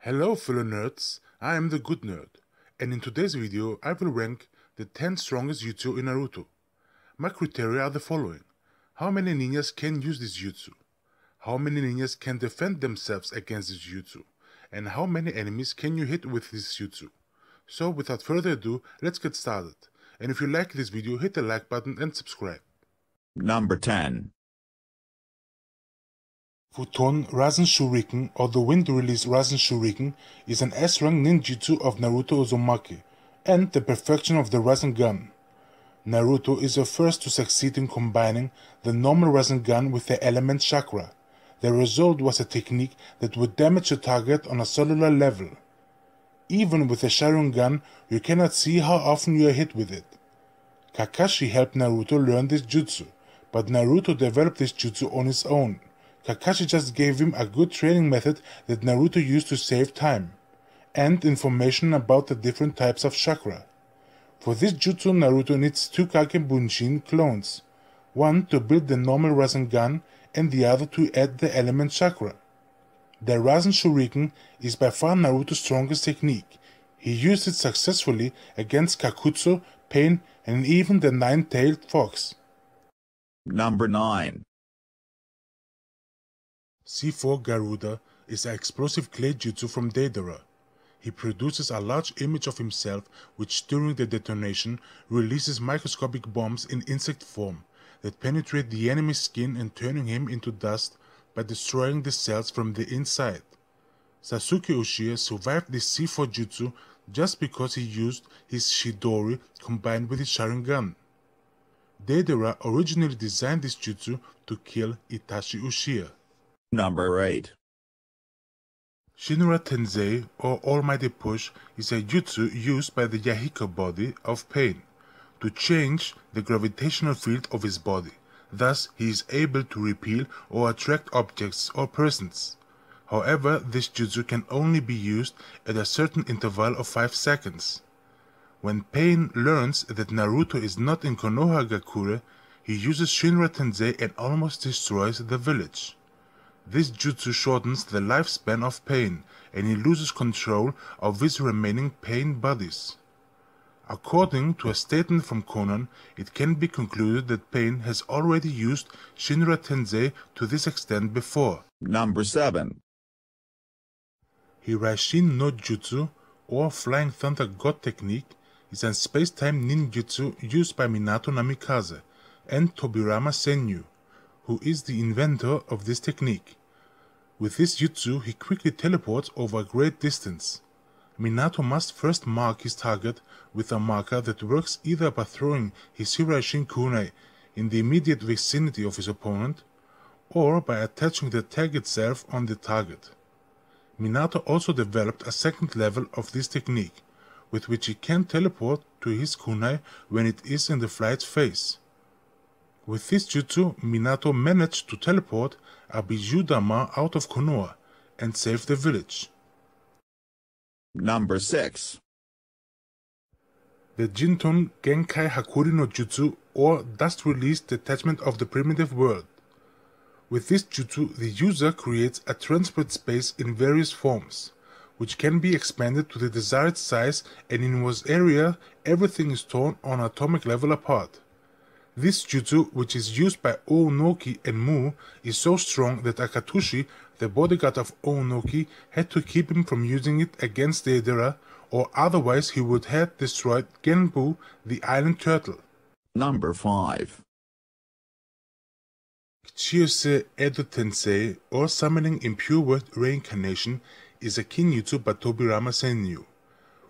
Hello fellow nerds, I am the Good Nerd, and in today's video I will rank the 10 strongest jutsu in Naruto. My criteria are the following: how many ninjas can use this jutsu, how many ninjas can defend themselves against this jutsu, and how many enemies can you hit with this jutsu. So without further ado, let's get started, and if you like this video, hit the like button and subscribe. Number 10. Futon Rasen Shuriken, or the Wind Release Rasen Shuriken, is an S-rank ninjutsu of Naruto Uzumaki, and the perfection of the Rasengan. Naruto is the first to succeed in combining the normal Rasengan with the element chakra. The result was a technique that would damage the target on a cellular level. Even with the Sharingan, you cannot see how often you are hit with it. Kakashi helped Naruto learn this jutsu, but Naruto developed this jutsu on his own. Kakashi just gave him a good training method that Naruto used to save time, and information about the different types of chakra. For this jutsu, Naruto needs two Kagebunshin clones, one to build the normal Rasengan and the other to add the element chakra. The Rasen Shuriken is by far Naruto's strongest technique. He used it successfully against Kakutsu, Pain, and even the nine-tailed fox. Number 9. C4 Garuda is an explosive clay jutsu from Deidara. He produces a large image of himself which during the detonation releases microscopic bombs in insect form that penetrate the enemy's skin and turning him into dust by destroying the cells from the inside. Sasuke Uchiha survived this C4 jutsu just because he used his Chidori combined with his Sharingan. Deidara originally designed this jutsu to kill Itachi Uchiha. Number 8. Shinra Tensei, or Almighty Push, is a jutsu used by the Yahiko body of Pain to change the gravitational field of his body. Thus, he is able to repel or attract objects or persons. However, this jutsu can only be used at a certain interval of 5 seconds. When Pain learns that Naruto is not in Konohagakure, he uses Shinra Tensei and almost destroys the village. This jutsu shortens the lifespan of Pain, and he loses control of his remaining Pain bodies. According to a statement from Conan, it can be concluded that Pain has already used Shinra Tensei to this extent before. Number 7. Hiroshima No Jutsu, or Flying Thunder God Technique, is a space-time ninjutsu used by Minato Namikaze and Tobirama Senju, who is the inventor of this technique. With this jutsu, he quickly teleports over a great distance. Minato must first mark his target with a marker that works either by throwing his Hiraishin kunai in the immediate vicinity of his opponent, or by attaching the tag itself on the target. Minato also developed a second level of this technique, with which he can teleport to his kunai when it is in the flight phase. With this jutsu, Minato managed to teleport a Bisou Dhamma out of Konoha and save the village. Number 6. The Jinton Genkai Hakuri no Jutsu, or Dust Release Detachment of the Primitive World. With this jutsu, the user creates a transport space in various forms, which can be expanded to the desired size, and in whose area everything is torn on atomic level apart. This jutsu, which is used by Ounoki and Mu, is so strong that Akatsuki, the bodyguard of Ounoki, had to keep him from using it against Deidara, or otherwise he would have destroyed Genbu, the island turtle. Number 5. Chiose Edo Tensei, or Summoning Impure Word Reincarnation, is a kinjutsu by Tobirama Senju.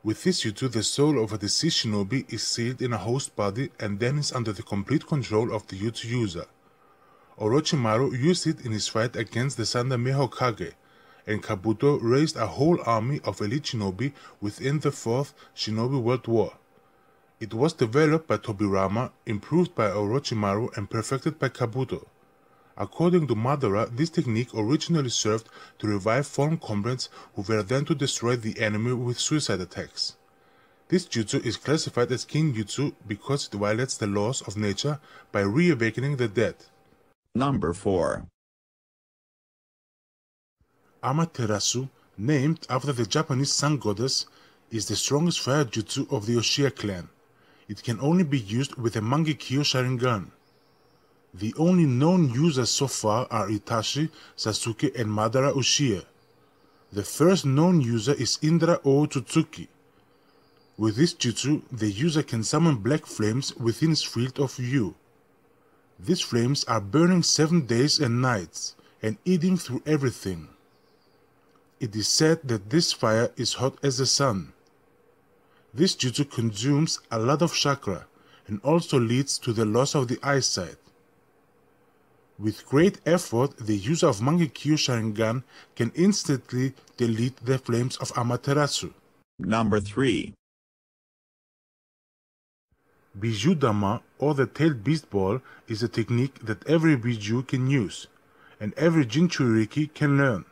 With this jutsu, the soul of a deceased shinobi is sealed in a host body and then is under the complete control of the jutsu user. Orochimaru used it in his fight against the Sandaime Hokage, and Kabuto raised a whole army of elite shinobi within the Fourth Shinobi World War. It was developed by Tobirama, improved by Orochimaru, and perfected by Kabuto. According to Madara, this technique originally served to revive fallen comrades who were then to destroy the enemy with suicide attacks. This jutsu is classified as kinjutsu because it violates the laws of nature by reawakening the dead. Number 4. Amaterasu, Named after the Japanese sun goddess, is the strongest fire jutsu of the Uchiha clan. It can only be used with a Mangekyo Sharingan. The only known users so far are Itachi, Sasuke and Madara Uchiha. The first known user is Indra Otsutsuki. With this jutsu, the user can summon black flames within his field of view. These flames are burning 7 days and nights, and eating through everything. It is said that this fire is hot as the sun. This jutsu consumes a lot of chakra, and also leads to the loss of the eyesight. With great effort, the user of Mangekyo Sharingan can instantly delete the flames of Amaterasu. Number 3. Bisou Dhamma, or the tailed beast ball, is a technique that every Bijou can use, and every Jinchuriki can learn.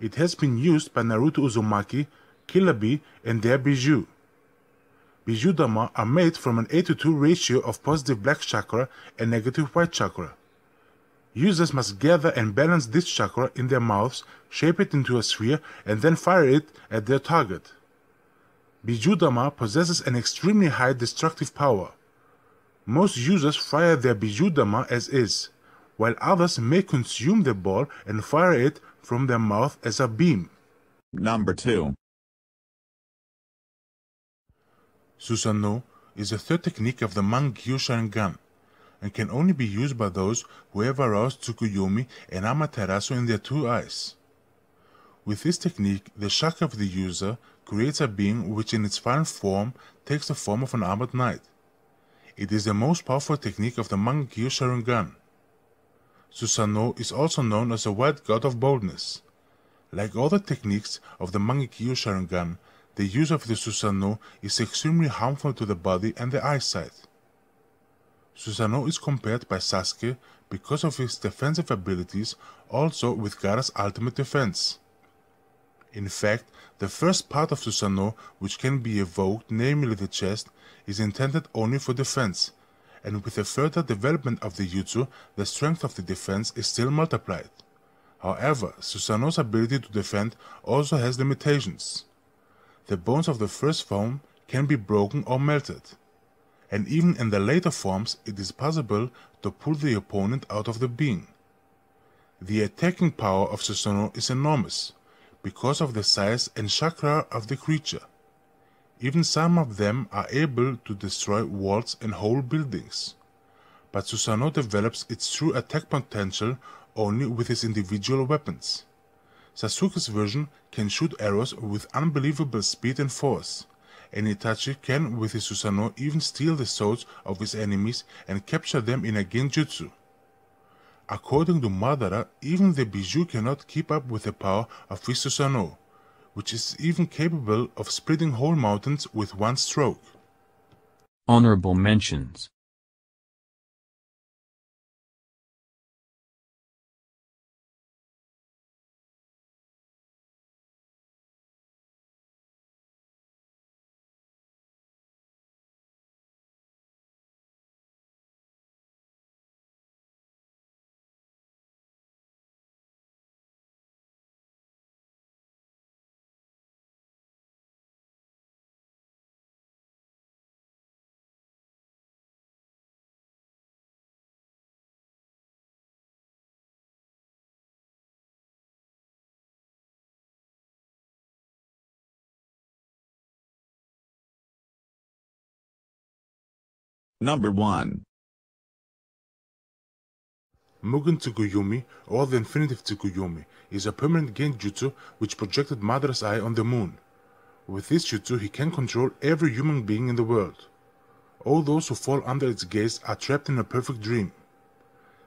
It has been used by Naruto Uzumaki, Killer Bee, and their Bijou. Bisou Dhamma are made from an 8:2 ratio of positive black chakra and negative white chakra. Users must gather and balance this chakra in their mouths, shape it into a sphere, and then fire it at their target. Bisou Dhamma possesses an extremely high destructive power. Most users fire their Bisou Dhamma as is, while others may consume the ball and fire it from their mouth as a beam. Number 2. Susanoo is a third technique of the Mangekyo Sharingan, and can only be used by those who have aroused Tsukuyomi and Amaterasu in their 2 eyes. With this technique, the chakra of the user creates a being which in its final form takes the form of an armored knight. It is the most powerful technique of the Mangekyo Sharingan. Susanoo is also known as a white god of boldness. Like all the techniques of the Mangekyo Sharingan, the use of the Susanoo is extremely harmful to the body and the eyesight. Susanoo is compared by Sasuke because of his defensive abilities, also with Gaara's ultimate defense. In fact, the first part of Susanoo which can be evoked, namely the chest, is intended only for defense, and with the further development of the jutsu, the strength of the defense is still multiplied. However, Susanoo's ability to defend also has limitations. The bones of the first form can be broken or melted, and even in the later forms it is possible to pull the opponent out of the being. The attacking power of Susanoo is enormous, because of the size and chakra of the creature. Even some of them are able to destroy walls and whole buildings. But Susanoo develops its true attack potential only with its individual weapons. Sasuke's version can shoot arrows with unbelievable speed and force, and Itachi can with his Susanoo even steal the souls of his enemies and capture them in a genjutsu. According to Madara, even the Bijou cannot keep up with the power of his Susanoo, which is even capable of splitting whole mountains with one stroke. Honorable mentions. Number 1. Mugen Tsukuyomi, or the Infinitive Tsukuyomi, is a permanent genjutsu which projected Madara's eye on the moon. With this jutsu he can control every human being in the world. All those who fall under its gaze are trapped in a perfect dream.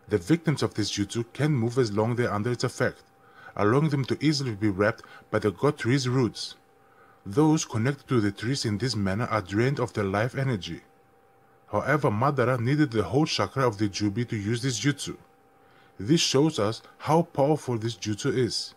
The victims of this jutsu can move as long as they are under its effect, allowing them to easily be wrapped by the god tree's roots. Those connected to the trees in this manner are drained of their life energy. However, Madara needed the whole chakra of the Jubi to use this jutsu. This shows us how powerful this jutsu is.